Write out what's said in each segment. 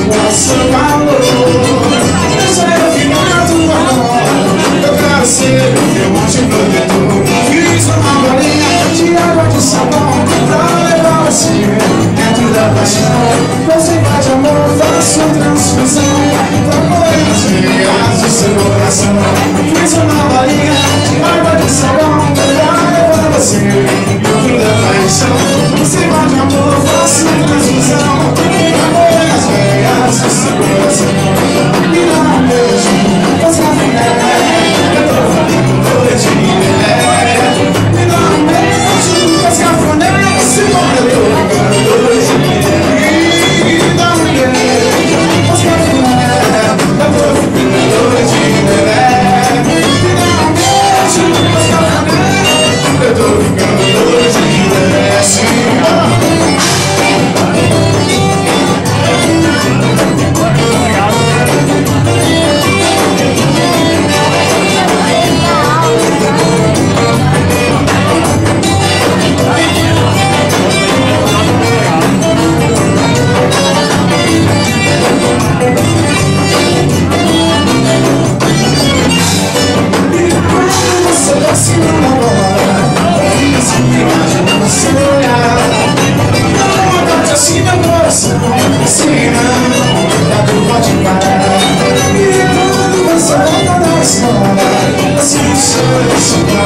o seu valor. Deixa eu ficar do amor. Eu quero ser o teu anjo protetor. Fiz uma bolinha de água de sabão pra levar você dentro da paixão. Você vai de amor, faço transfusão pra poder as veias do seu coração. Fiz uma bolinha de água de sabão pra levar você dentro da paixão. Você vai de amor, faço transfusão pra poder as veias do seu coração. Me dá um beijo, faz cafuné, eu tô falando de mulher. Me dá um beijo, faz cafuné, se for eu tô ficando de mulher. Me dá um beijo, faz cafuné, eu tô ficando de mulher. Me dá um beijo, faz cafuné, eu tô ficando de mulher.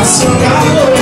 Seu calor,